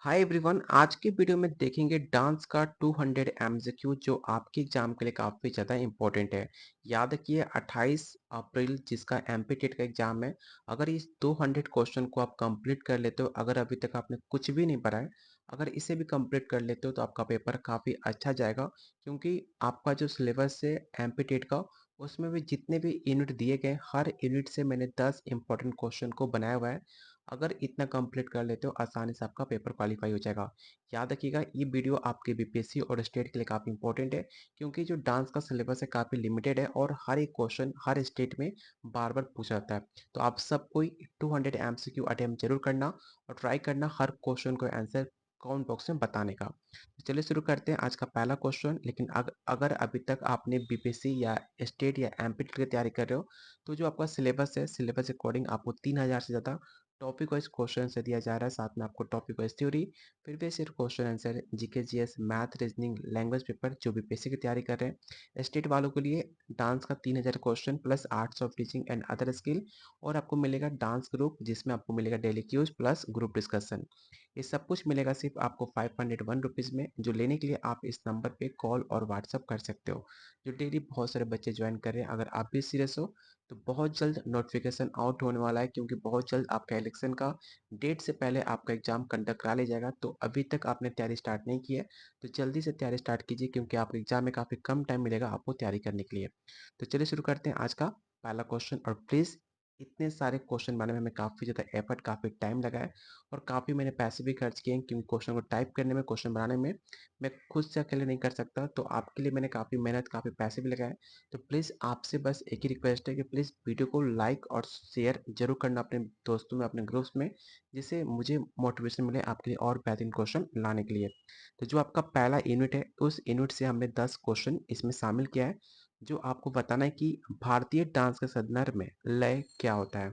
Hi everyone, आज की video में देखेंगे डांस का 200 एमसीक्यू जो आपके एग्जाम के लिए काफ़ी ज़्यादा इंपॉर्टेंट है। याद रखिए 28 अप्रैल जिसका एमपी टेट का एग्जाम है। अगर इस 200 क्वेश्चन को आप कंप्लीट कर लेते हो, अगर अभी तक आपने कुछ भी नहीं पढ़ा है, अगर इसे भी कंप्लीट कर लेते हो तो आपका पेपर काफ़ी अच्छा जाएगा। क्योंकि आपका जो सिलेबस है एमपी टेट का, उसमें भी जितने भी यूनिट दिए गए, हर यूनिट से मैंने 10 इंपॉर्टेंट क्वेश्चन को बनाया हुआ है। अगर इतना कंप्लीट कर लेते हो आसानी से आपका पेपर क्वालिफाई हो जाएगा। याद रखिएगा ये वीडियो आपके बीपीएससी और स्टेट के लिए काफ़ी इंपॉर्टेंट है। क्योंकि जो डांस का सिलेबस है काफ़ी लिमिटेड है और हर एक क्वेश्चन हर स्टेट में बार बार पूछा जाता है। तो आप सब कोई 200 एमसीक्यू अटेम्प्ट जरूर करना और ट्राई करना हर क्वेश्चन को आंसर कमेंट बॉक्स में बताने का। तो चलिए शुरू करते हैं आज का पहला क्वेश्चन। लेकिन अगर अभी तक आपने बीपीएससी या स्टेट या एमपी की तैयारी कर रहे हो, तो जो आपका सिलेबस है, सिलेबस अकॉर्डिंग आपको 3000 से ज़्यादा टॉपिक वाइज क्वेश्चन से दिया जा रहा है। साथ में आपको टॉपिक वाइज थ्योरी, फिर भी सिर्फ question answer, GK GS, math, reasoning, language paper जो बीपीएससी की तैयारी कर रहे हैं। स्टेट वालों के लिए डांस का 3000 question plus arts of teaching and other skill, और आपको मिलेगा डांस ग्रुप जिसमें आपको मिलेगा daily cues plus group discussion. ये सब कुछ मिलेगा सिर्फ आपको 501 रुपीज़ में, जो लेने के लिए आप इस नंबर पे कॉल और व्हाट्सअप कर सकते हो। जो डेली बहुत सारे बच्चे ज्वाइन कर रहे हैं। अगर आप भी सीरियस हो तो बहुत जल्द नोटिफिकेशन आउट होने वाला है, क्योंकि बहुत जल्द आपका इलेक्शन का डेट से पहले आपका एग्जाम कंडक्ट करा लिया जाएगा। तो अभी तक आपने तैयारी स्टार्ट नहीं की है तो जल्दी से तैयारी स्टार्ट कीजिए, क्योंकि आपके एग्जाम में काफ़ी कम टाइम मिलेगा आपको तैयारी करने के लिए। तो चलिए शुरू करते हैं आज का पहला क्वेश्चन। और प्लीज़ इतने सारे क्वेश्चन बनाने में हमें काफ़ी ज़्यादा एफर्ट, काफ़ी टाइम लगा है और काफ़ी मैंने पैसे भी खर्च किए हैं, क्योंकि क्वेश्चन को टाइप करने में, क्वेश्चन बनाने में मैं खुद से अकेले नहीं कर सकता। तो आपके लिए मैंने काफ़ी मेहनत, काफ़ी पैसे भी लगाए। तो प्लीज़ आपसे बस एक ही रिक्वेस्ट है कि प्लीज़ वीडियो को लाइक और शेयर जरूर करना अपने दोस्तों में, अपने ग्रुप्स में, जिससे मुझे मोटिवेशन मिले आपके लिए और बेहतरीन क्वेश्चन लाने के लिए। तो जो आपका पहला यूनिट है, उस यूनिट से हमने 10 क्वेश्चन इसमें शामिल किया है, जो आपको बताना है कि भारतीय डांस के संदर्भ में लय क्या होता है।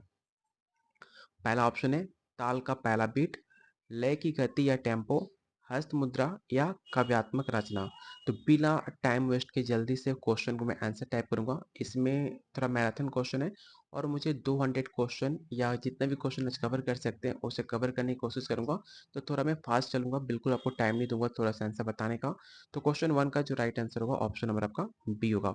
पहला ऑप्शन है ताल का पहला बीट, लय की गति या टेम्पो, हस्त मुद्रा या काव्यात्मक रचना। तो बिना टाइम वेस्ट के जल्दी से क्वेश्चन को मैं आंसर टाइप करूंगा। इसमें थोड़ा मैराथन क्वेश्चन है और मुझे 200 क्वेश्चन या जितने भी क्वेश्चन कवर कर सकते हैं उसे कवर करने की कोशिश करूंगा। तो थोड़ा मैं फास्ट चलूंगा, बिल्कुल आपको टाइम नहीं दूंगा थोड़ा सा आंसर बताने का। तो क्वेश्चन 1 का जो राइट आंसर होगा ऑप्शन नंबर आपका बी होगा।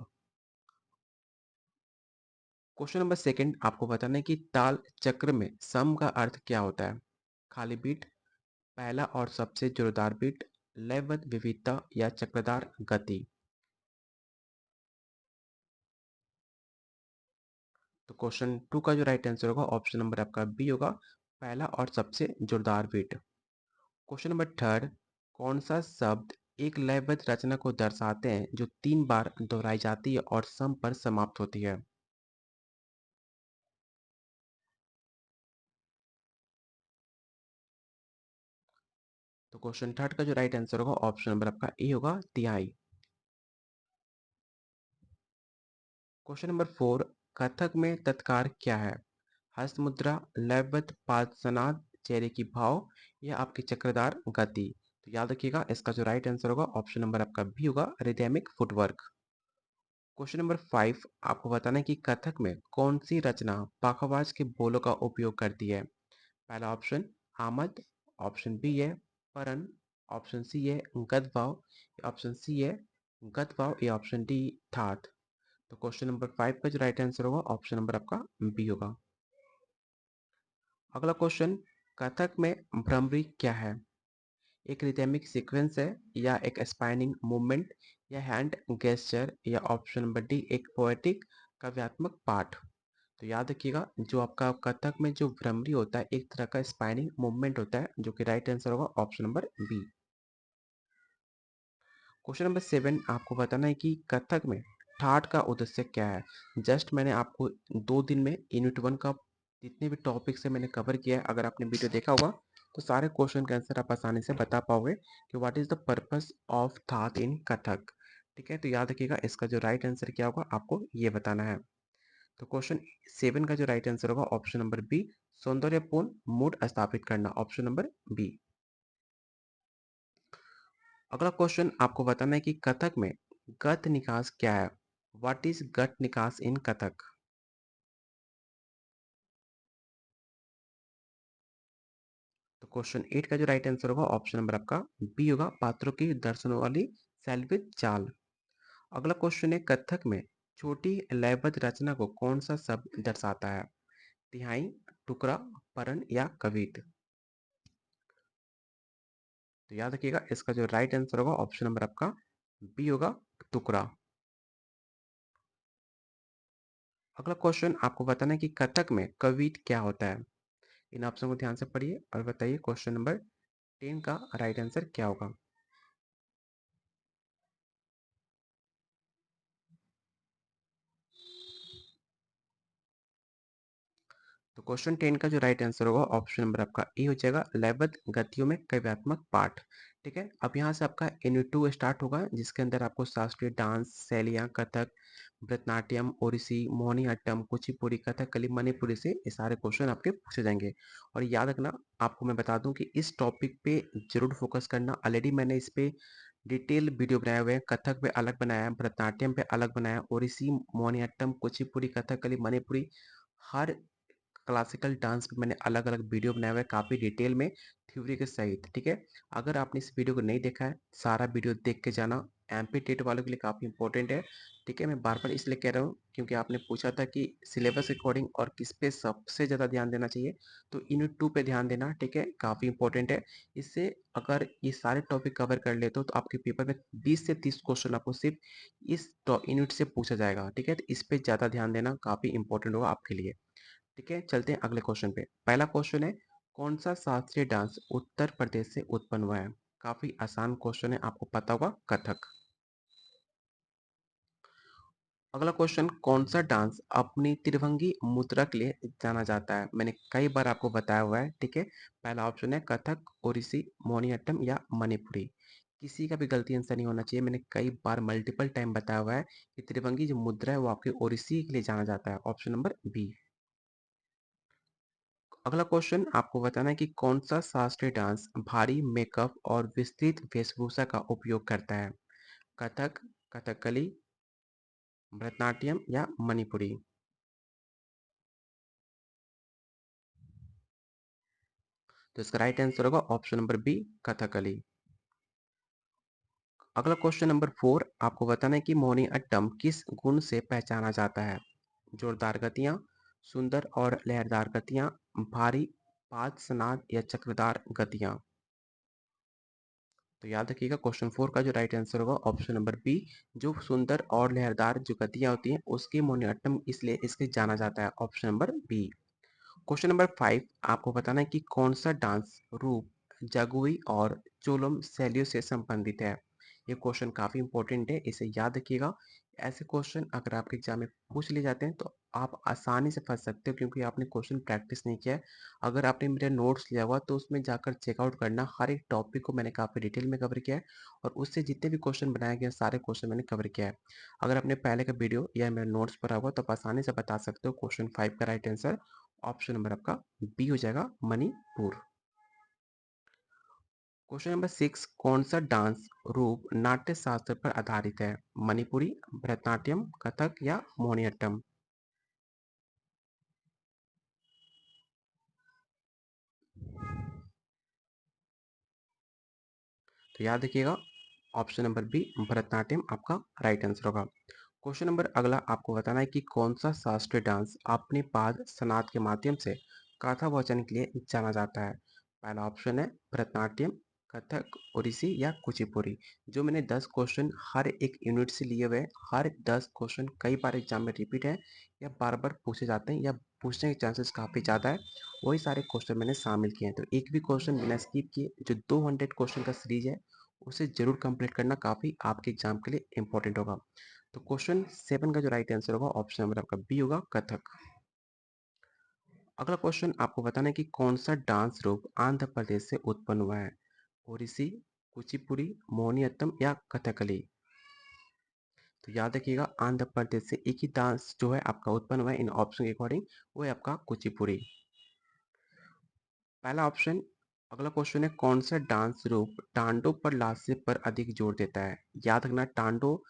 क्वेश्चन नंबर सेकंड आपको बताना है कि ताल चक्र में सम का अर्थ क्या होता है। खाली बीट, पहला और सबसे जोरदार बीट, लयबद्ध विविधता या चक्रदार गति। तो क्वेश्चन टू का जो राइट आंसर होगा ऑप्शन नंबर आपका बी होगा, पहला और सबसे जोरदार बीट। क्वेश्चन नंबर थर्ड, कौन सा शब्द एक लयबद्ध रचना को दर्शाते हैं जो 3 बार दोहराई जाती है और सम पर समाप्त होती है। तो क्वेश्चन थर्ड का जो राइट आंसर होगा ऑप्शन नंबर आपका ए होगा, तिहाई। क्वेश्चन नंबर फोर, कथक में तत्कार क्या है। हस्त मुद्रा, लयबद्ध पादसनाद, चेहरे की भाव या आपकी चक्रदार गति। तो याद रखिएगा इसका जो राइट आंसर होगा ऑप्शन नंबर आपका बी होगा, rhythmic footwork. Question number five, आपको बताना है कि कथक में कौन सी रचना पाखावाज के बोलों का उपयोग करती है। पहला ऑप्शन आमद, ऑप्शन बी है परन, ऑप्शन सी है गदभाव, ऑप्शन सी है गदभाव या ऑप्शन डी थाट। तो क्वेश्चन नंबर फाइव का जो राइट आंसर होगा ऑप्शन नंबर आपका बी होगा। अगला क्वेश्चन, कथक में भ्रमरी क्या है। एक रिदमिक सीक्वेंस है या एक स्पाइनिंग मूवमेंट या हैंड गेस्चर या ऑप्शन नंबर डी एक पोएटिक काव्यात्मक पाठ। तो याद रखिएगा जो आपका कथक में जो भ्रमरी होता है एक तरह का स्पाइनिंग मूवमेंट होता है, जो कि राइट आंसर होगा option number B. Question number seven, आपको बताना है कि कथक में ठाट का उद्देश्य क्या है। जस्ट मैंने आपको 2 दिन में यूनिट 1 का जितने भी टॉपिक से मैंने कवर किया है, अगर आपने वीडियो देखा होगा तो सारे क्वेश्चन का आंसर आप आसानी से बता पाओगे कि what is the purpose of thought इन कथक। ठीक है, तो याद रखिएगा इसका जो राइट आंसर क्या होगा आपको ये बताना है। तो क्वेश्चन सेवन का जो राइट आंसर होगा ऑप्शन नंबर बी, सौंदर्यपूर्ण मूड स्थापित करना, ऑप्शन नंबर बी। अगला क्वेश्चन आपको बताना है कि कथक में गत निकास क्या है। व्हाट इज गत निकास इन कथक। तो क्वेश्चन 8 का जो राइट आंसर होगा ऑप्शन नंबर आपका बी होगा, पात्रों की दर्शनों वाली सैल्विज चाल। अगला क्वेश्चन है, कथक में छोटी लयबद्ध रचना को कौन सा शब्द दर्शाता है? तिहाई, टुकड़ा, परण या कवित? तो याद रखिएगा इसका जो राइट आंसर होगा ऑप्शन नंबर आपका बी होगा, टुकड़ा। अगला क्वेश्चन आपको बताना है कि कथक में कविट क्या होता है? इन ऑप्शन को ध्यान से पढ़िए और बताइए क्वेश्चन नंबर 10 का राइट आंसर क्या होगा। तो क्वेश्चन 10 का जो राइट आंसर होगा ऑप्शन नंबर आपका ए हो जाएगा, लयबद्ध गतियों में काव्यात्मक पाठ। ठीक है, अब यहाँ से आपका यूनिट 2 स्टार्ट होगा जिसके अंदर आपको शास्त्रीय डांस शैलियाँ, कथक, भरतनाट्यम, ओडिसी, मोहिनीअट्टम, कुचिपुड़ी, कथकली, मणिपुरी से ये सारे क्वेश्चन आपके पूछे जाएंगे। और याद रखना, आपको मैं बता दूं कि इस टॉपिक पे जरूर फोकस करना। ऑलरेडी मैंने इस पे डिटेल वीडियो बनाए हुए हैं। कथक पे अलग बनाया है, भरतनाट्यम पे अलग बनाया, ओडिसी, मोहिनीअट्टम, कुचिपुड़ी, कथकली, मणिपुरी, हर क्लासिकल डांस पे मैंने अलग अलग वीडियो बनाए हुए हैं काफ़ी डिटेल में, थ्योरी के सहित। ठीक है, अगर आपने इस वीडियो को नहीं देखा है, सारा वीडियो देख के जाना, एमपी टेट वालों के लिए काफ़ी इंपॉर्टेंट है। ठीक है, मैं बार बार इसलिए कह रहा हूँ क्योंकि आपने पूछा था कि सिलेबस अकॉर्डिंग और किस पे सबसे ज़्यादा ध्यान देना चाहिए, तो यूनिट 2 पे ध्यान देना। ठीक है, काफ़ी इंपॉर्टेंट है। इससे अगर ये सारे टॉपिक कवर कर लेते हो तो आपके पेपर में 20 से 30 क्वेश्चन आपको सिर्फ इस यूनिट से पूछा जाएगा। ठीक है, तो इस पे ज़्यादा ध्यान देना काफ़ी इंपॉर्टेंट होगा आपके लिए। ठीक है, चलते हैं अगले क्वेश्चन पे। पहला क्वेश्चन है, कौन सा शास्त्रीय डांस उत्तर प्रदेश से उत्पन्न हुआ है? काफी आसान क्वेश्चन है, आपको पता होगा, कथक। अगला क्वेश्चन, कौन सा डांस अपनी त्रिभंगी मुद्रा के लिए जाना जाता है? मैंने कई बार आपको बताया हुआ है। ठीक है, पहला ऑप्शन है कथक, ओडिसी, मोहिनीअट्टम या मणिपुरी। किसी का भी गलती आंसर नहीं होना चाहिए। मैंने कई बार मल्टीपल टाइम बताया हुआ है कि त्रिभंगी जो मुद्रा है वो आपके ओडिसी के लिए जाना जाता है, ऑप्शन नंबर बी। अगला क्वेश्चन आपको बताना है कि कौन सा शास्त्रीय डांस भारी मेकअप और विस्तृत वेशभूषा का उपयोग करता है? कथक, कथकली, भरतनाट्यम या मणिपुरी? तो इसका राइट आंसर होगा ऑप्शन नंबर बी, कथकली। अगला क्वेश्चन नंबर 4 आपको बताना है कि मोहिनीअट्टम किस गुण से पहचाना जाता है? जोरदार गतियां, सुंदर और लहरदार गतियां, भारी पाद सनाद या चक्रदार गतियां? तो याद रखिएगा क्वेश्चन 4 का जो राइट आंसर होगा ऑप्शन नंबर बी, जो सुंदर और लहरदार जो गतियां होती हैं उसकी मोहिनीअट्टम इसलिए इसके जाना जाता है, option number B. Question number 5 आपको बताना है कि कौन सा डांस रूप जगुई और चोलम शैलियों से संबंधित है? ये क्वेश्चन काफी इंपॉर्टेंट है, इसे याद रखिएगा। ऐसे क्वेश्चन अगर आपके एग्जाम में पूछ लिए जाते हैं तो आप आसानी से फंस सकते हो क्योंकि आपने क्वेश्चन प्रैक्टिस नहीं किया है। अगर आपने मेरे नोट्स लिया हुआ तो उसमें जाकर चेकआउट करना, हर एक टॉपिक को मैंने काफ़ी डिटेल में कवर किया है और उससे जितने भी क्वेश्चन बनाए गए सारे क्वेश्चन मैंने कवर किया है। अगर आपने पहले का वीडियो या मेरे नोट्स पढ़ा हुआ तो आप आसानी से बता सकते हो। क्वेश्चन 5 का राइट आंसर ऑप्शन नंबर आपका बी हो जाएगा, मणिपुर। क्वेश्चन नंबर 6, कौन सा डांस रूप नाट्य शास्त्र पर आधारित है? मणिपुरी, भरतनाट्यम, कथक या मोहिनीअट्टम? तो याद रखिएगा ऑप्शन नंबर बी, भरतनाट्यम आपका राइट आंसर होगा। क्वेश्चन नंबर अगला आपको बताना है कि कौन सा शास्त्रीय डांस अपने पाद सनाद के माध्यम से कथा वाचन के लिए जाना जाता है? पहला ऑप्शन है भरतनाट्यम, कथक, ओडिसी या कुचिपुड़ी। जो मैंने 10 क्वेश्चन हर एक यूनिट से लिए हुए हैं, हर 10 क्वेश्चन कई बार एग्जाम में रिपीट है या बार बार पूछे जाते हैं या पूछने के चांसेस काफ़ी ज़्यादा है, वही सारे क्वेश्चन मैंने शामिल किए हैं। तो एक भी क्वेश्चन बिना स्किप किए जो 200 क्वेश्चन का सीरीज है उसे जरूर कंप्लीट करना, काफ़ी आपके एग्जाम के लिए इंपॉर्टेंट होगा। तो क्वेश्चन 7 का जो राइट आंसर होगा ऑप्शन नंबर आपका बी होगा, कथक। अगला क्वेश्चन आपको बताना है कि कौन सा डांस रूप आंध्र प्रदेश से उत्पन्न हुआ है? ओडिसी, कुचिपुड़ी, मोहिनीअट्टम या कथकली? तो याद रखिएगा आंध्र प्रदेश से एक ही डांस जो है आपका उत्पन्न हुआ है इन ऑप्शन के अकॉर्डिंग, वो है आपका कुचिपुड़ी। पहला ऑप्शन। अगला क्वेश्चन है, कौन सा डांस रूप टांडो पर लास्य पर अधिक जोर देता है? याद रखना, टांडो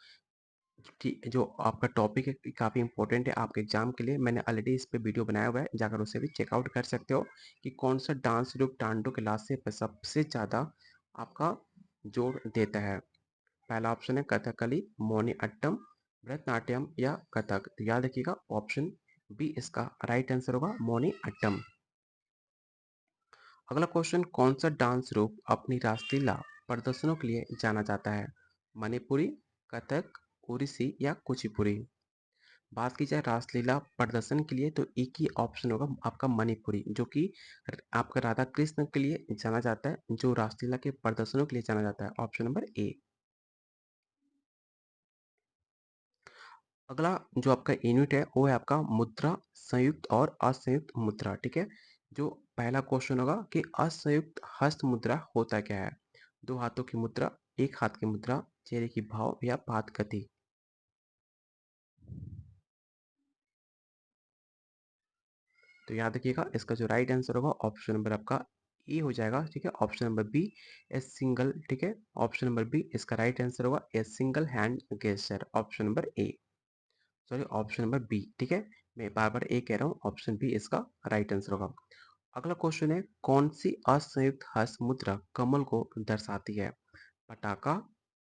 जो आपका टॉपिक है काफ़ी इंपॉर्टेंट है आपके एग्जाम के लिए। मैंने ऑलरेडी इस पे वीडियो बनाया हुआ है, जाकर उसे भी चेकआउट कर सकते हो कि कौन सा डांस रूप टांडो क्लास से सबसे ज़्यादा आपका जोड़ देता है। पहला ऑप्शन है कथकली, मोहिनीअट्टम, भरतनाट्यम या कथक। तो याद रखिएगा ऑप्शन बी इसका राइट आंसर होगा, मोहिनीअट्टम। अगला क्वेश्चन, कौन सा डांस रूप अपनी रासलीला प्रदर्शनों के लिए जाना जाता है? मणिपुरी, कथक, ओडिसी या कुचिपुड़ी? बात की जाए रासलीला प्रदर्शन के लिए तो एक ही ऑप्शन होगा आपका मणिपुरी, जो कि आपका राधा कृष्ण के लिए जाना जाता है, जो रासलीला के प्रदर्शनों के लिए जाना जाता है। ऑप्शन नंबर ए। अगला जो आपका यूनिट है वो है आपका मुद्रा, संयुक्त और असंयुक्त मुद्रा। ठीक है, जो पहला क्वेश्चन होगा कि असंयुक्त हस्त मुद्रा होता क्या है? दो हाथों की मुद्रा, एक हाथ की मुद्रा, चेहरे की भाव या बात गति? तो याद रखिएगा इसका जो राइट आंसर होगा ऑप्शन नंबर आपका ए हो जाएगा। ठीक है, option number B, a single. ठीक है, ऑप्शन नंबर बी इसका राइट आंसर होगा, a single hand gesture. Option number A, sorry option number B. ठीक है, मैं बार बार ए कह रहा हूँ, ऑप्शन बी इसका राइट आंसर होगा। अगला क्वेश्चन है, कौन सी असंयुक्त हस्त मुद्रा कमल को दर्शाती है? पटाखा,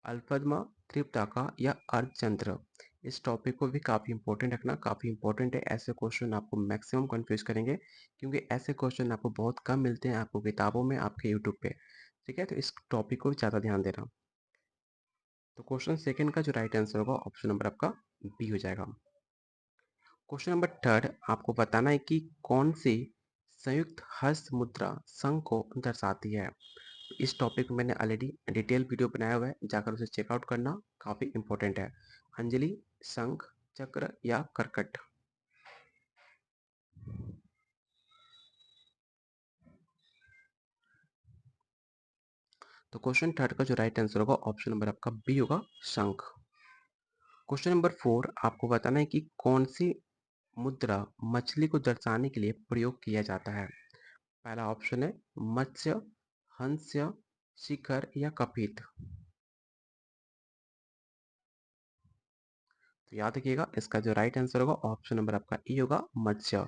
अल्पद्मा, त्रिपताका या अर्धचंद्र? इस टॉपिक को भी काफ़ी इंपॉर्टेंट रखना, काफ़ी इंपॉर्टेंट है। ऐसे क्वेश्चन आपको मैक्सिमम कंफ्यूज करेंगे, क्योंकि ऐसे क्वेश्चन आपको बहुत कम मिलते हैं आपको किताबों में, आपके यूट्यूब पे। ठीक है, तो इस टॉपिक को ज़्यादा ध्यान देना। तो क्वेश्चन सेकंड का जो राइट आंसर होगा ऑप्शन नंबर आपका बी हो जाएगा। क्वेश्चन नंबर थर्ड, आपको बताना है कि कौन सी संयुक्त हस्त मुद्रा संघ को दर्शाती है। इस टॉपिक में मैंने ऑलरेडी डिटेल वीडियो बनाया हुआ है, जाकर उसे चेकआउट करना, काफ़ी इंपॉर्टेंट है। अंजलि, शंख, चक्र या करकट? तो क्वेश्चन थर्ड का जो राइट आंसर होगा ऑप्शन नंबर आपका बी होगा, शंख। क्वेश्चन नंबर फोर, आपको बताना है कि कौन सी मुद्रा मछली को दर्शाने के लिए प्रयोग किया जाता है? पहला ऑप्शन है मत्स्य, हंस्य, शिखर या कपित? तो याद रखिएगा इसका जो राइट आंसर होगा ऑप्शन नंबर आपका ए होगा, मत्स्य।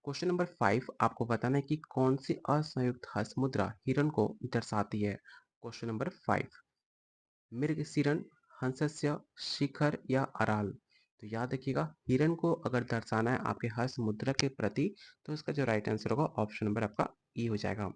क्वेश्चन नंबर फाइव, आपको बताना है कि कौन सी असंयुक्त हस्त मुद्रा हिरण को दर्शाती है? क्वेश्चन नंबर फाइव, मृगशिरण, हंसस्य, शिखर या अराल? तो याद रखिएगा हिरण को अगर दर्शाना है आपके हस्त मुद्रा के प्रति, तो इसका जो राइट आंसर होगा ऑप्शन नंबर आपका ई हो जाएगा।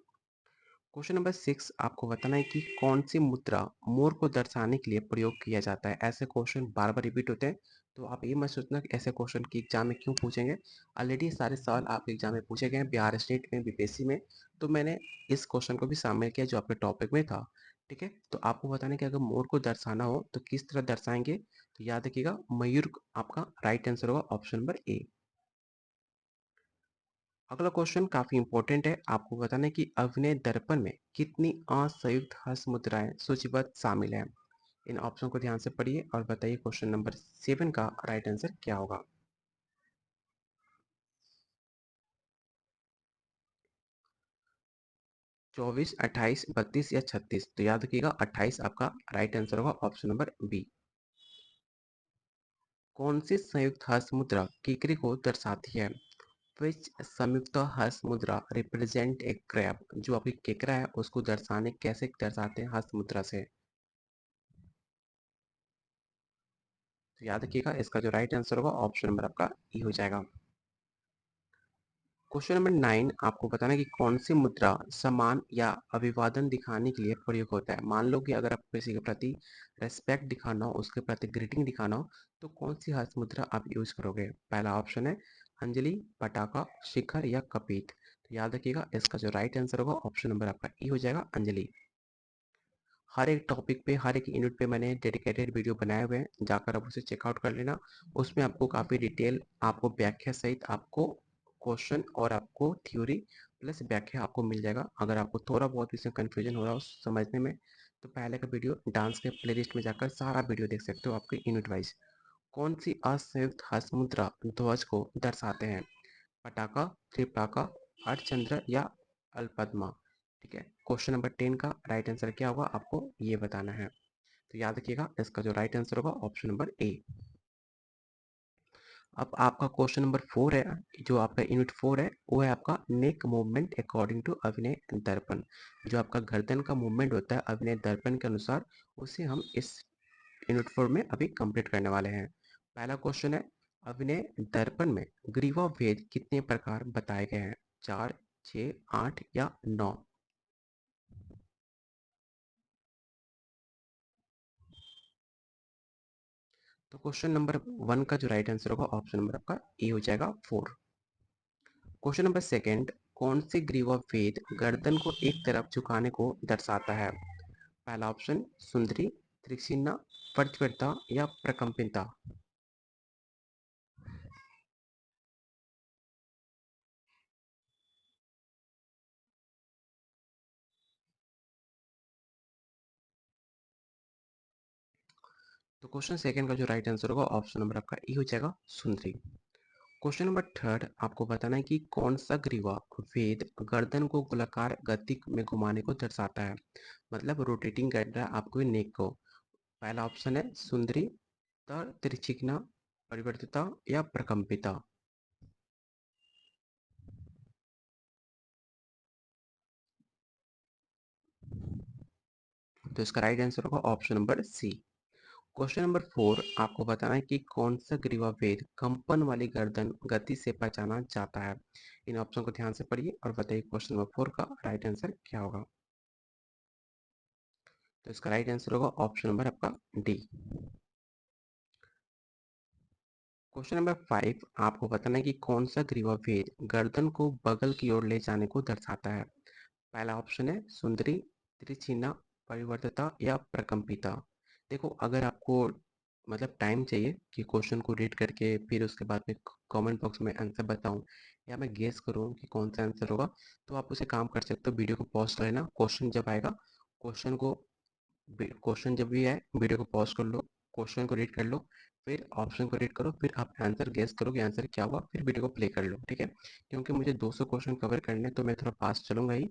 क्वेश्चन नंबर सिक्स, आपको बताना है कि कौन सी मुद्रा मोर को दर्शाने के लिए प्रयोग किया जाता है? ऐसे क्वेश्चन बार बार रिपीट होते हैं, तो आप ये मत सोचना कि ऐसे क्वेश्चन की एग्जाम में क्यों पूछेंगे। ऑलरेडी सारे सवाल आपके एग्जाम में पूछे गए हैं, बिहार स्टेट में, बीपीएससी में। तो मैंने इस क्वेश्चन को भी शामिल किया जो आपके टॉपिक में था। ठीक है, तो आपको बताना है कि अगर मोर को दर्शाना हो तो किस तरह दर्शाएंगे? तो याद रखिएगा मयूर आपका राइट आंसर होगा, ऑप्शन नंबर ए। अगला क्वेश्चन काफी इंपॉर्टेंट है, आपको बताना है कि अभिनय दर्पण में कितनी असंयुक्त हस्त मुद्राएं सूचीबद्ध शामिल हैं? इन ऑप्शन को ध्यान से पढ़िए और बताइए क्वेश्चन नंबर सेवन का राइट आंसर क्या होगा। 24, 28, 32 या 36? तो याद रखिएगा 28 आपका राइट आंसर होगा, ऑप्शन नंबर बी। कौन सी संयुक्त हस्त मुद्रा केकरे को दर्शाती है? विच संयुक्त हस्त मुद्रा रिप्रेजेंट ए क्रैब? जो आपकी केकरा है उसको दर्शाने कैसे दर्शाते हैं हस्त मुद्रा से? तो याद रखिएगा इसका जो राइट आंसर होगा ऑप्शन नंबर आपका ई हो जाएगा। क्वेश्चन नंबर 9, आपको बताना है कि कौन सी मुद्रा सम्मान या अभिवादन दिखाने के लिए प्रयोग होता है? मान लो कि अगर आपको किसी के प्रति रेस्पेक्ट दिखाना हो, उसके प्रति ग्रीटिंग दिखाना हो, तो कौन सी हस्त मुद्रा आप यूज करोगे? पहला ऑप्शन है अंजलि, पटाखा, शिखर या कपीत? तो याद रखिएगा इसका जो राइट आंसर होगा ऑप्शन नंबर आपका ई हो जाएगा, अंजलि। हर एक टॉपिक पे, हर एक यूनिट पे मैंने डेडिकेटेड वीडियो बनाए हुए हैं, जाकर आप उसे चेकआउट कर लेना। उसमें आपको काफ़ी डिटेल, आपको व्याख्या सहित आपको क्वेश्चन और आपको थ्योरी प्लस व्याख्या आपको मिल जाएगा। अगर आपको थोड़ा बहुत इसमें कन्फ्यूजन हो रहा हो समझने में, तो पहले का वीडियो डांस के प्लेलिस्ट में जाकर सारा वीडियो देख सकते हो आपके यूनिट वाइज। कौन सी असंयुक्त हस्त मुद्रा ध्वज को दर्शाते हैं? पटाखा, त्रिपताका, अर्धचंद्र या अल्पद्मा? ठीक है, क्वेश्चन नंबर 10 का राइट आंसर क्या होगा आपको ये बताना है। तो याद रखिएगा इसका जो राइट आंसर होगा ऑप्शन नंबर ए। अब आपका क्वेश्चन नंबर 4 है, जो आपका यूनिट 4 है, वो है आपका नेक मूवमेंट अकॉर्डिंग टू अभिनय दर्पण। जो आपका गर्दन का मूवमेंट होता है अभिनय दर्पण के अनुसार, उसे हम इस यूनिट 4 में अभी कंप्लीट करने वाले हैं। पहला क्वेश्चन है, अभिनय दर्पण में ग्रीवा भेद कितने प्रकार बताए गए हैं? 4, 6, 8 या 9? तो क्वेश्चन नंबर 1 का जो राइट आंसर होगा ऑप्शन नंबर आपका ए हो जाएगा 4। क्वेश्चन नंबर सेकंड, कौन से ग्रीवा भेद गर्दन को एक तरफ झुकाने को दर्शाता है? पहला ऑप्शन सुंदरी, त्रिशिन्ना, वर्चस्वरता या प्रकम्पिता। तो क्वेश्चन सेकंड का जो राइट आंसर होगा ऑप्शन नंबर आपका ए हो जाएगा सुंदरी। क्वेश्चन नंबर थर्ड, आपको बताना है कि कौन सा ग्रीवा वेद गर्दन को गोलाकार गति में घुमाने को दर्शाता है, मतलब रोटेटिंग कर रहा है आपको नेक को। पहला ऑप्शन है सुंदरी, त्रिचिकना, परिवर्तिता या प्रकम्पिता। तो इसका राइट आंसर होगा option number C. Question number 4, आपको बताना है कि कौन सा ग्रीवा भेद कंपन वाली गर्दन गति से पहचाना जाता है। इन ऑप्शन को ध्यान से पढ़िए और बताइए क्वेश्चन नंबर 4 का राइट आंसर क्या होगा। तो इसका राइट आंसर होगा ऑप्शन नंबर आपका डी। क्वेश्चन नंबर 5, आपको बताना है कि कौन सा ग्रीवा भेद गर्दन को बगल की ओर ले जाने को दर्शाता है। पहला ऑप्शन है सुंदरी, त्रिचिन्ना, परिवर्तिता या प्रकम्पिता। देखो, अगर आपको मतलब टाइम चाहिए कि क्वेश्चन को रीड करके फिर उसके बाद में कमेंट बॉक्स में आंसर बताऊं या मैं गेस करूं कि कौन सा आंसर होगा, तो आप उसे काम कर सकते हो। वीडियो को पॉज कर लेना, क्वेश्चन जब आएगा, क्वेश्चन को क्वेश्चन जब भी आए वीडियो को पॉज कर लो, क्वेश्चन को रीड कर लो, फिर ऑप्शन को रीड करो, फिर आप आंसर गेस करो कि आंसर क्या होगा, फिर वीडियो को प्ले कर लो, ठीक है? क्योंकि मुझे 200 क्वेश्चन कवर करने हैं, तो मैं थोड़ा फास्ट चलूंगा ही,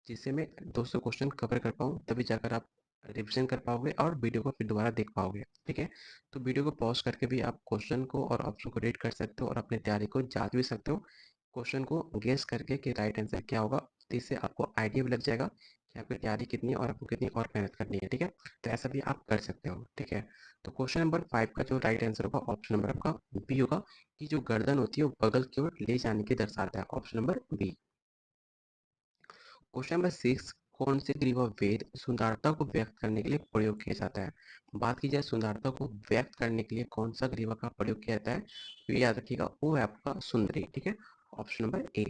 जिससे मैं 200 क्वेश्चन कवर कर पाऊँ, तभी जाकर आप रिविजन कर पाओगे और वीडियो को फिर दोबारा देख पाओगे, ठीक है? तो वीडियो को पॉज करके भी आप क्वेश्चन को और ऑप्शन को रीड कर सकते हो और अपनी तैयारी को जांच भी सकते हो, क्वेश्चन को गेस करके कि राइट आंसर क्या होगा। तो इससे आपको आइडिया भी लग जाएगा कि आपकी तैयारी कितनी है और आपको कितनी और मेहनत करनी है, ठीक है? तो ऐसा भी आप कर सकते हो, ठीक है? तो क्वेश्चन नंबर 5 का जो राइट आंसर होगा ऑप्शन नंबर आपका बी होगा, कि जो गर्दन होती है वो बगल की ओर ले जाने की दर्शाता है, option number B. Question number 6, कौन से ग्रीवा वेद सुंदरता को व्यक्त करने के लिए प्रयोग किया जाता है? बात की जाए सुंदरता को व्यक्त करने के लिए कौन सा ग्रीवा का प्रयोग किया जाता है, तो ये याद रखिएगा, वो है आपका सुंदरी, ठीक है? ऑप्शन नंबर ए।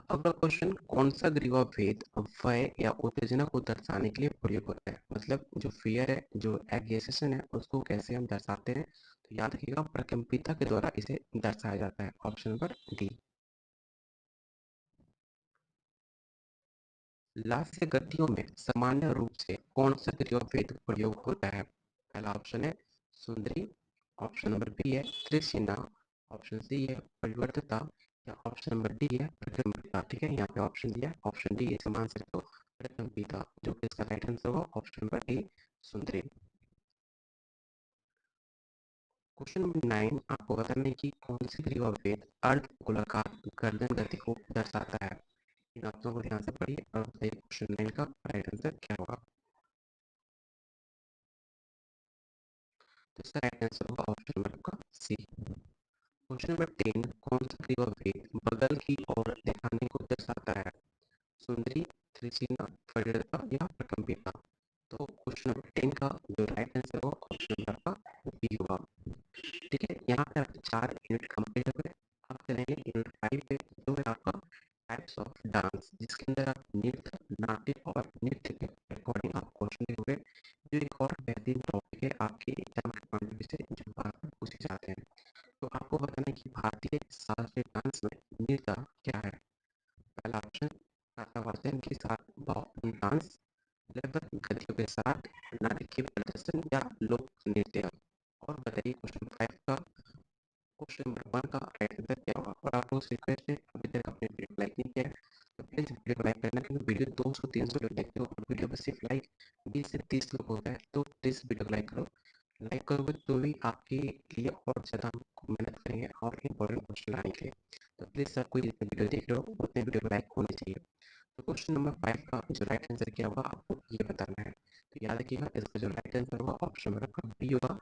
अगला क्वेश्चन, कौन सा ग्रीवा भेद भय या उत्तेजना को दर्शाने के लिए प्रयोग होता है, मतलब जो फियर है, जो एग्रेशन है, उसको कैसे हम दर्शाते हैं, तो याद रखिएगा प्रकम्पिता के द्वारा इसे दर्शाया जाता है, ऑप्शन नंबर डी। लास्य गद्यों में सामान्य रूप से कौन सा क्रियापद प्रयोग होता है? पहला ऑप्शन है सुंदरी, ऑप्शन नंबर बी है त्रिशिना, ऑप्शन सी है परिवर्तिता या ऑप्शन नंबर डी है प्रकम्पिता, ठीक है? यहाँ पे ऑप्शन दिया है, ऑप्शन डी इसका आंसर तो प्रकम्पिता, जो कि इसका राइट आंसर होगा ऑप्शन नंबर ए सुंदरी। क्वेश्चन नंबर 9, आपको बताना है कि कौन सी क्रियापद अर्ध गोलाकार गर्दन गति को दर्शाता है। इन ऑप्शनों को ध्यान से पढ़िए और बताइए क्वेश्चन 9 का राइट आंसर क्या होगा। तो इसका राइट आंसर होगा ऑप्शन नंबर आपका सी। क्वेश्चन नंबर 10, कौन सा क्रियापद बगल की ओर दिखाने को दर्शाता है? सुंदरी, त्रिचिना, परिणता या प्रकम्पिता। तो क्वेश्चन नंबर 10 का जो राइट आंसर होगा ऑप्शन नंबर आपका बी होगा, ठीक है? यहाँ पे आपके 4 यूनिट कंप्लीट हो गए। अब चलेंगे यूनिट 5 पे, जो है आपका टाइप्स ऑफ डांस, जिसके अंदर आप नृत्य, नाट्य और नृत्य के अकॉर्डिंग आप क्वेश्चन लिखोगे। जो एक और बेहतरीन टॉपिक है आपके एग्जाम के पॉइंट ऑफ व्यू से, जो बार बार पूछे जाते हैं। तो आपको बताना है कि भारतीय शास्त्रीय डांस में नृत्य क्या है? पहला ऑप्शन कथावाचन के साथ डांस, लगभग गतियों के साथ नाटकीय प्रदर्शन या लोक नृत्य। और बताइए क्वेश्चन 5 का, क्वेश्चन नंबर 1 का राइट आंसर क्या होगा? और आपको रिक्वेस्ट है, अभी तक आपने वीडियो को लाइक नहीं किया है, तो प्लीज वीडियो को लाइक करना, क्योंकि वीडियो 200-300 लोग देखते हो और वीडियो पर सिर्फ लाइक 20 से 30 लोग होता है, तो प्लीज वीडियो को लाइक करो। लाइक करोगे तो भी आपके लिए और ज़्यादा हम मेहनत करेंगे और इम्पोर्टेंट क्वेश्चन लाने के लिए। तो प्लीज़ सबको जितने वीडियो देख रहे हो उतने वीडियो को लाइक होने चाहिए। तो क्वेश्चन नंबर 5 का जो राइट आंसर क्या होगा आपको ये बताना है। तो याद रखिएगा इसका जो राइट आंसर होगा ऑप्शन नंबर आपका बी होगा,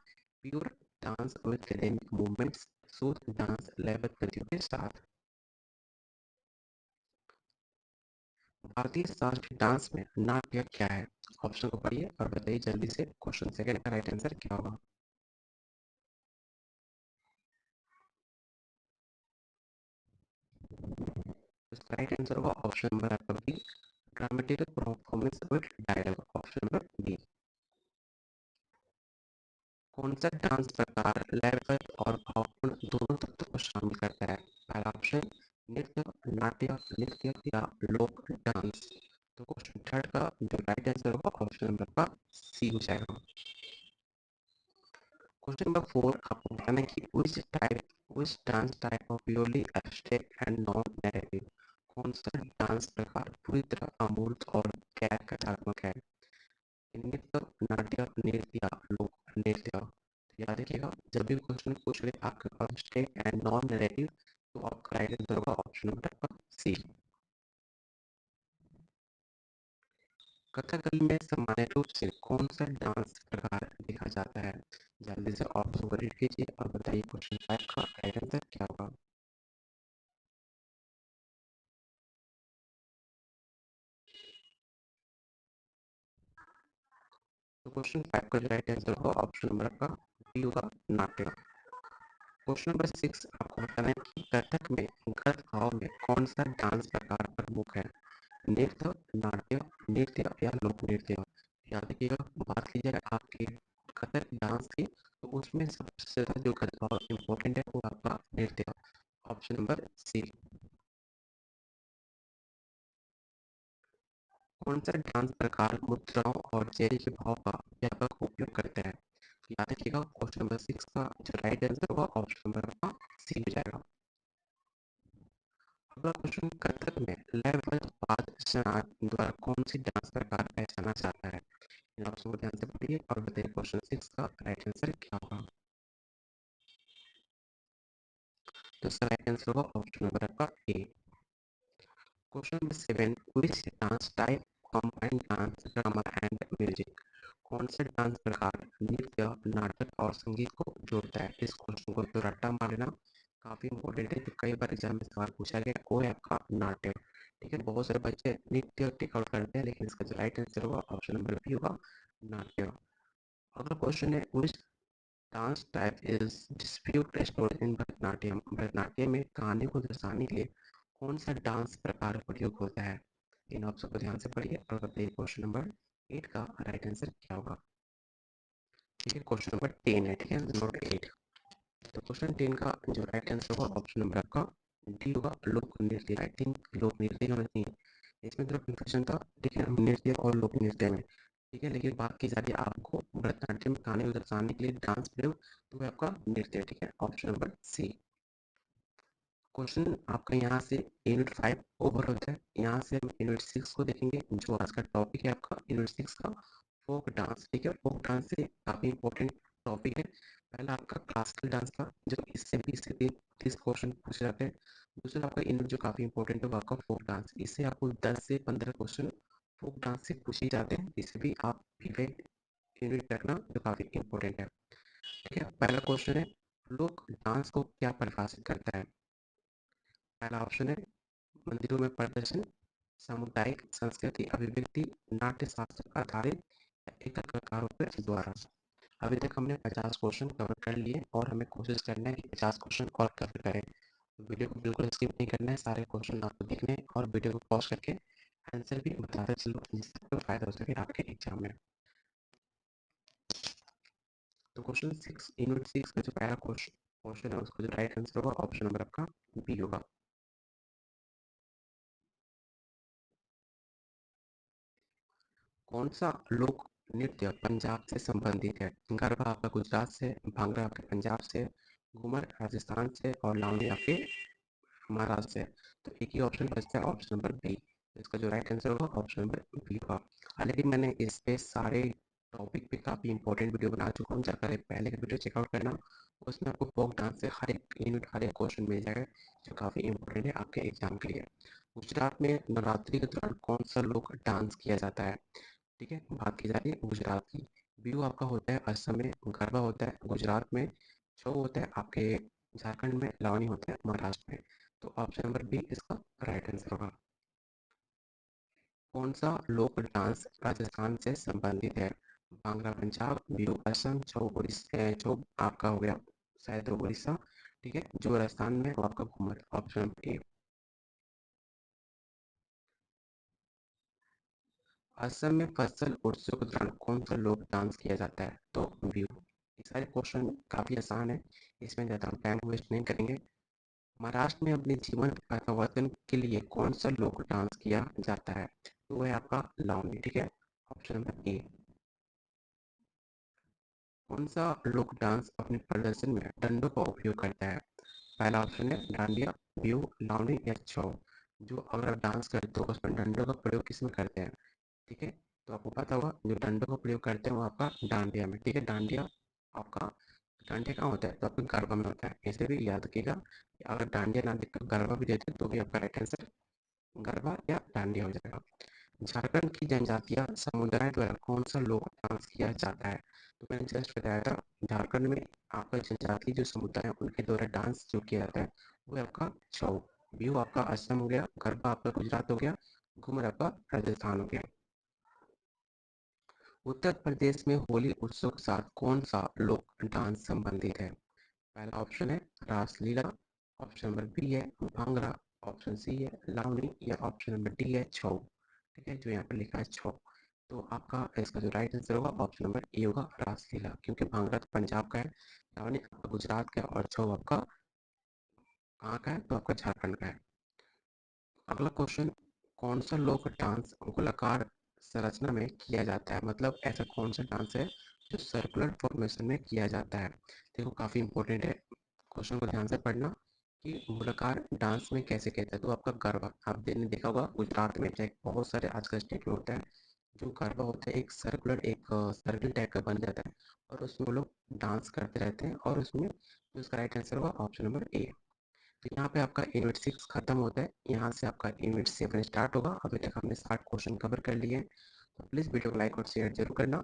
pure dance with rhythmic movements, Sood dance level गतियों के साथ। भारतीय शास्त्रीय डांस में नाट्य क्या है? ऑप्शन को पढ़िए और बताइए जल्दी से क्वेश्चन सेकंड का राइट आंसर क्या होगा। इसका राइट आंसर होगा ऑप्शन नंबर आपका B, dramatic performance with dialogue, option number B. कौन सा डांस प्रकार लयबद्ध और भावपूर्ण दोनों तत्वों को शामिल करता है? पहला ऑप्शन नृत्य, नाट्य, नृत्य या लोक डांस। तो क्वेश्चन थर्ड का जो राइट आंसर होगा ऑप्शन नंबर का सी हो जाएगा। क्वेश्चन नंबर 4 आपको बताना है कि which dance type of purely abstract and non-narrative, कौन सा डांस प्रकार पूरी तरह अमूर्त और गैर कथात्मक है? नृत्य, नाट्य, नृत्य या लोक नृत्य। तो याद रखिएगा जब भी क्वेश्चन पूछ रहे आपके abstract and non-narrative तो आपका राइट आंसर होगा ऑप्शन नंबर आपका सी। कथकली में सामान्य रूप से कौन सा डांस प्रकार देखा जाता है? जल्दी से ऑप्शन को रीड कीजिए और बताइए क्वेश्चन 5 का राइट आंसर क्या होगा। तो क्वेश्चन 5 का जो राइट आंसर होगा ऑप्शन नंबर आपका बी होगा, नाट्य। क्वेश्चन नंबर 6 आपको बताना है कि कथक में गत भाव में कौन सा डांस प्रकार प्रमुख है? नृत्य, नाट्य, नृत्य या लोक नृत्य। याद रखिएगा बात की जाए आपके कथक डांस की तो उसमें सबसे ज्यादा जो गत भाव इम्पोर्टेंट है वो आपका नृत्य, ऑप्शन नंबर सी। कौन सा डांस प्रकार मुद्राओं और चेहरे के भाव का व्यापक उपयोग करते हैं? याद रखिएगा क्वेश्चन नंबर 6 का जो राइट आंसर होगा ऑप्शन नंबर आपका सी हो जाएगा। अगला क्वेश्चन, कथक में लयबद्ध पाद द्वारा कौन सी डांस प्रकार पहचाना जाता है? इन ऑप्शन को ध्यान से पढ़िए और बताइए क्वेश्चन 6 का राइट आंसर क्या होगा। तो इसका राइट आंसर होगा ऑप्शन नंबर आपका A. Question number 7, which dance type combine dance, drama and music, कौन सा डांस प्रकार नृत्य, नाटक और संगीत को जोड़ता है? इस क्वेश्चन को तो रट्टा मारना काफी इंपॉर्टेंट है, तो कई बार एग्जाम में सवाल पूछा गया वो है आपका नाट्य। ठीक है, बहुत सारे बच्चे नृत्य टिक आउट करते हैं लेकिन इसका जो राइट आंसर होगा ऑप्शन नंबर बी होगा, नाट्य। अगला क्वेश्चन है which dance type is dispute restored in Bharatanatyam, Bharatanatyam में कहानी को दर्शाने के लिए कौन सा डांस प्रकार प्रयोग होता है? इन ऑप्शन को ध्यान से पढ़िए और बताइए क्वेश्चन नंबर 8 का राइट आंसर क्या होगा। ठीक है, क्वेश्चन नंबर 10 है, ठीक है, नोट 8। तो क्वेश्चन 10 का जो राइट आंसर होगा ऑप्शन नंबर आपका डी होगा, लोक नृत्य। आई थिंक लोक नृत्य होना चाहिए, इसमें थोड़ा कंफ्यूजन था, ठीक है, नृत्य और लोक नृत्य में। ठीक है, लेकिन बात की जा रही है आपको भरतनाट्यम में कहानी को दर्शाने के लिए डांस प्रयोग तो आपका नृत्य, ठीक है, ऑप्शन नंबर सी। क्वेश्चन आपका यहाँ से यूनिट 5 ओवर होता है, यहाँ से हम यूनिट 6 को देखेंगे जो आज का टॉपिक है आपका यूनिट 6 का फोक डांस। ठीक है, फोक डांस से काफी इंपॉर्टेंट टॉपिक है। पहला आपका क्लासिकल डांस का जो इससे 20 से 30 क्वेश्चन पूछे जाते हैं। दूसरा आपका यूनिट जो काफी इंपॉर्टेंट है वो आपका फोक डांस, इससे आपको 10 से 15 क्वेश्चन फोक डांस से पूछे जाते हैं, इसे भी आप यूनिट रखना जो काफी इंपॉर्टेंट है। ठीक है, पहला क्वेश्चन है लोक डांस को क्या परिभाषित करता है? पहला ऑप्शन है मंदिरों में प्रदर्शन, सामुदायिक संस्कृति अभिव्यक्ति, नाट्य शास्त्र आधारित या एकल कलाकारों के द्वारा। अभी तक हमने 50 क्वेश्चन कवर कर लिए और हमें कोशिश करना है कि 50 क्वेश्चन और कवर करें। वीडियो को बिल्कुल स्किप नहीं करना है, सारे क्वेश्चन आपको देखने हैं और वीडियो को पॉज करके आंसर भी बताते चलो जिससे आपको फायदा हो सके आपके एग्जाम में। तो क्वेश्चन 6 यूनिट 6 का जो पहला क्वेश्चन है उसका जो राइट आंसर होगा ऑप्शन नंबर आपका बी होगा। कौन सा लोक नृत्य पंजाब से संबंधित है? गरबा आपका गुजरात से, भांगड़ा आपके पंजाब से, घूमर राजस्थान से और लावनी आपके महाराष्ट्र से। तो एक ही ऑप्शन बचता है ऑप्शन नंबर बी, इसका जो राइट आंसर होगा ऑप्शन नंबर बी होगा। हालांकि मैंने इस पे सारे टॉपिक पे काफ़ी इंपॉर्टेंट वीडियो बना चुका हूँ, जाकर एक पहले का वीडियो चेकआउट करना। उसमें आपको फोक डांस से हर एक यूनिट, हर एक क्वेश्चन मिल जाएगा, जो काफ़ी इंपॉर्टेंट है आपके एग्जाम के लिए। गुजरात में नवरात्रि के दौरान कौन सा लोक डांस किया जाता है? ठीक है, बात की जा रही है गुजरात की। बिहू आपका होता है असम में, गरबा होता है गुजरात में, छऊ होता है आपके झारखंड में, लावनी होता है महाराष्ट्र में। तो ऑप्शन नंबर बी इसका राइट आंसर होगा। कौन सा लोक डांस राजस्थान से संबंधित है? भांगड़ा पंजाब, बिहू असम, छऊ उड़ीसा, छऊ आपका हो गया शायद उड़ीसा। ठीक है, जो राजस्थान में वो आपका घूमर। ऑप्शन नंबर ए। असम में फसल उत्सव के दौरान कौन सा लोक डांस किया जाता है? तो बिहू। ये सारे क्वेश्चन काफी आसान है, इसमें ज्यादा हम टाइम वेस्ट नहीं करेंगे। महाराष्ट्र में अपने जीवन परिवर्तन के लिए कौन सा लोक डांस किया जाता है? तो वह है आपका लावनी। ठीक है, ऑप्शन नंबर ए। कौन सा लोक डांस अपने प्रदर्शन में डंडों का उपयोग करता है? पहला ऑप्शन है डांडिया, बिहू, लावनी या छऊ। जो अगर आप डांस करते हो उसमें डंडों का प्रयोग किसमें करते हैं? ठीक है, तो आपको पता होगा जो डंडों का प्रयोग करते हैं वो आपका डांडिया में। ठीक है, डांडिया आपका, डांडिया कहाँ होता है? तो आपके गरबा में होता है। ऐसे भी याद रखिएगा कि अगर डांडिया ना देकर गरबा भी देते तो भी आपका राइट आंसर गरबा या डांडिया हो जाएगा। झारखंड की जनजातीय समुदाय द्वारा कौन सा लोक डांस किया जाता है? तो मैंने जस्ट बताया था, झारखंड में आपका जनजातीय जो समुदाय है उनके द्वारा डांस जो किया जाता है वो है आपका छऊ। बिहू आपका असम हो गया, गरबा आपका गुजरात हो गया, घूमर आपका राजस्थान हो गया। उत्तर प्रदेश में होली उत्सव के साथ कौन सा लोक डांस संबंधित है? पहला ऑप्शन है रासलीला, ऑप्शन नंबर बी है भांगड़ा, ऑप्शन सी है लावनी या ऑप्शन नंबर डी है छऊ। ठीक है, जो यहाँ पर लिखा है छऊ। तो आपका इसका जो राइट आंसर होगा ऑप्शन नंबर ए होगा रासलीला, क्योंकि भांगड़ा तो पंजाब का है, लावनी आपका गुजरात का है और छऊ आपका कहाँ का है? तो आपका झारखंड का है। अगला क्वेश्चन, कौन सा लोक डांस गोलाकार संरचना में किया जाता है? मतलब ऐसा कौन सा डांस है जो सर्कुलर फॉर्मेशन में किया जाता है? देखो काफी इंपॉर्टेंट है, क्वेश्चन को ध्यान से पढ़ना कि गोलाकार डांस में कैसे कहते हैं। तो आपका गरबा आपने देखा होगा गुजरात में, चाहे बहुत सारे आजकल स्टेट में होता है, जो गरबा होता है एक सर्कुलर, एक सर्कल टाइप का बन जाता है और उसमें वो लोग डांस करते रहते हैं, और उसमें जो उसका राइट आंसर होगा ऑप्शन नंबर ए। तो यहाँ पे आपका यूनिट 6 खत्म होता है, यहाँ से आपका यूनिट 7 स्टार्ट होगा। अभी तक हमने 60 क्वेश्चन कवर कर लिए हैं, तो प्लीज़ वीडियो को लाइक और शेयर जरूर करना।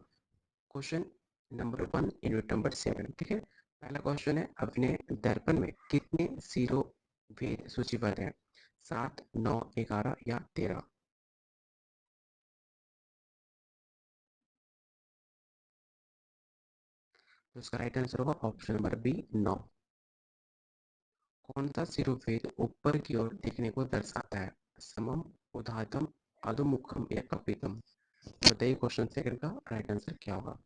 Question number 1 unit number 7। ठीक है, पहला क्वेश्चन है अपने दर्पण में कितने जीरो भेद सूचीबद्ध हैं? 7, 9, 11 या 13? तो इसका राइट आंसर होगा ऑप्शन नंबर बी 9। कौन सा शिरोभेद ऊपर की ओर देखने को दर्शाता है? समम, उदाहतम, अधोमुखम या कपितम? बताइए क्वेश्चन सेकंड का राइट आंसर क्या होगा?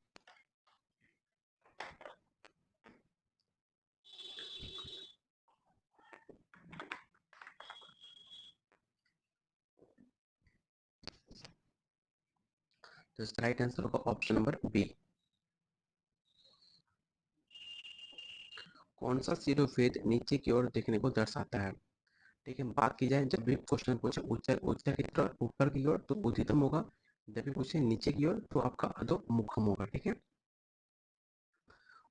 तो इसका राइट आंसर होगा ऑप्शन नंबर बी। कौन सा शिरोभेद नीचे की ओर देखने को दर्शाता है? ठीक है, बात की जाए जब भी क्वेश्चन पूछे ऊंचा ऊंचा की तरफ ऊपर की ओर तो उदितम होगा, जब भी पूछे नीचे की ओर तो आपका अधोमुखम होगा। ठीक है,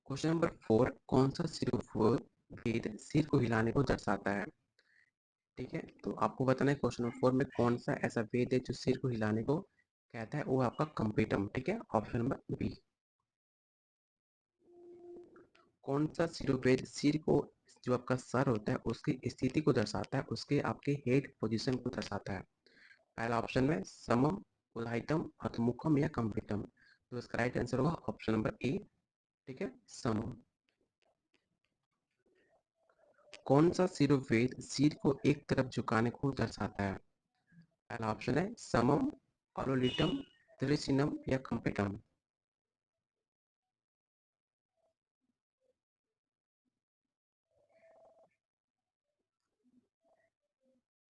क्वेश्चन नंबर 4, कौन सा शिरोभेद सिर को हिलाने को दर्शाता है? ठीक है, तो आपको बताना है क्वेश्चन नंबर 4 में कौन सा ऐसा वेद है जो सिर को हिलाने को कहता है, वो आपका कंपेटम। ठीक है, ऑप्शन नंबर बी। कौन सा शिरोवेद सिर को, जो आपका सर होता है उसकी स्थिति को दर्शाता है, उसके आपके हेड पोजीशन को दर्शाता है? पहला ऑप्शन में समम, उदाहितम, अधमुखम या कंपितम? तो इसका राइट आंसर होगा ऑप्शन नंबर ए। ठीक है, समम। कौन सा शिरोवेद सिर को एक तरफ झुकाने को दर्शाता है? पहला ऑप्शन है समम, अलोलिटम, त्रिशिनम या कंपितम?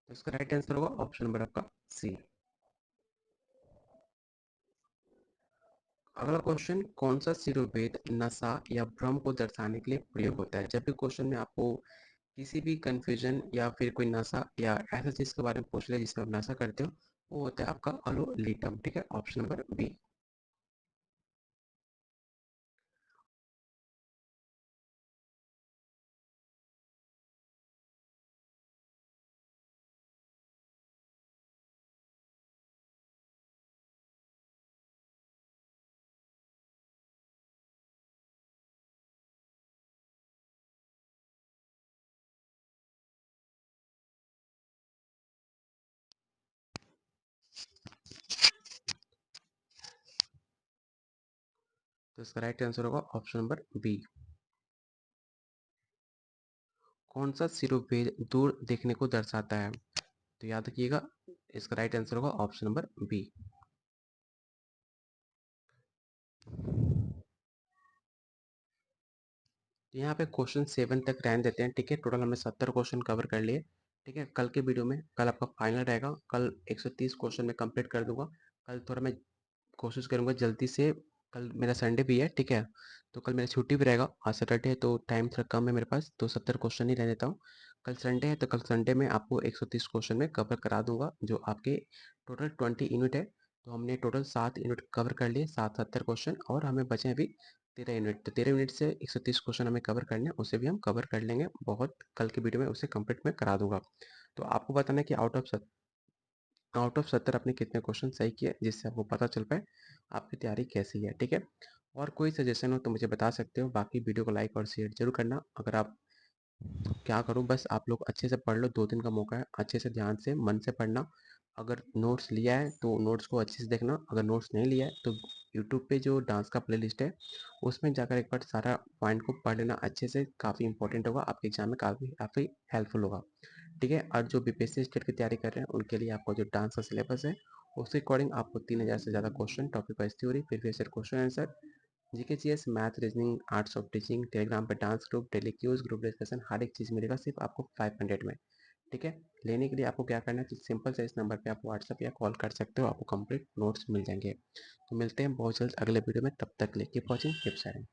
तो इसका राइट आंसर होगा ऑप्शन नंबर आपका सी। अगला क्वेश्चन, कौन सा शिरोवेद नशा या भ्रम को दर्शाने के लिए प्रयोग होता है? जब भी क्वेश्चन में आपको किसी भी कंफ्यूजन या फिर कोई नशा या ऐसा चीज के बारे में पूछ ले जिसमें आप नशा करते हो, वो होता है आपका अलोलिटम। ठीक है, ऑप्शन नंबर बी। तो इसका राइट आंसर होगा ऑप्शन नंबर बी। कौन सा शिरोवेद दूर देखने को दर्शाता है? तो याद रखिएगा, इसका राइट आंसर होगा ऑप्शन नंबर बी। तो यहाँ पे क्वेश्चन 7 तक रहने देते हैं, ठीक है। टोटल हमने 70 क्वेश्चन कवर कर लिए, ठीक है। कल के वीडियो में, कल आपका फाइनल रहेगा, कल 130 क्वेश्चन में कंप्लीट कर दूंगा। कल थोड़ा मैं कोशिश करूंगा जल्दी से, कल मेरा संडे भी है, ठीक है। तो कल मेरा छुट्टी भी रहेगा, आज सैटरडे है तो टाइम थोड़ा कम है मेरे पास, तो 70 क्वेश्चन ही रहने देता हूँ। कल संडे है तो कल संडे में आपको 130 क्वेश्चन में कवर करा दूंगा, जो आपके टोटल 20 यूनिट है। तो हमने टोटल 7 यूनिट कवर कर लिए, 770 क्वेश्चन, और हमें बचे अभी 13 यूनिट। तो 13 यूनिट से 130 क्वेश्चन हमें कवर करने हैं, उसे भी हम कवर कर लेंगे बहुत, कल की वीडियो में उसे कंप्लीट मैं करा दूंगा। तो आपको बताना है कि आउट ऑफ 70 आपने कितने क्वेश्चन सही किए, जिससे आपको पता चल पाए आपकी तैयारी कैसी है, ठीक है। और कोई सजेशन हो तो मुझे बता सकते हो, बाकी वीडियो को लाइक और शेयर जरूर करना। अगर आप, क्या करूँ, बस आप लोग अच्छे से पढ़ लो, 2 दिन का मौका है, अच्छे से ध्यान से मन से पढ़ना। अगर नोट्स लिया है तो नोट्स को अच्छे से देखना, अगर नोट्स नहीं लिया है तो यूट्यूब पे जो डांस का प्लेलिस्ट है उसमें जाकर एक बार सारा पॉइंट को पढ़ लेना अच्छे से, काफ़ी इंपॉर्टेंट होगा आपके एग्जाम में, काफ़ी काफ़ी हेल्पफुल होगा, ठीक है। और जो बीपीएससी स्टेट की तैयारी कर रहे हैं उनके लिए आपका जो डांस का सिलेबस है उसके अकॉर्डिंग आपको 3000 से ज़्यादा question, topic wise theory, previous year question answer, GK GS, math, reasoning, arts of teaching, Telegram पे dance group, daily quiz, group discussion, हर एक चीज़ मिलेगा सिर्फ आपको 500 में, ठीक है। लेने के लिए आपको क्या करना है, तो सिंपल से इस नंबर पे आप व्हाट्सअप या कॉल कर सकते हो, आपको कंप्लीट नोट्स मिल जाएंगे। तो मिलते हैं बहुत जल्द अगले वीडियो में, तब तक के लिए कीप वॉचिंग, कीप शेयरिंग।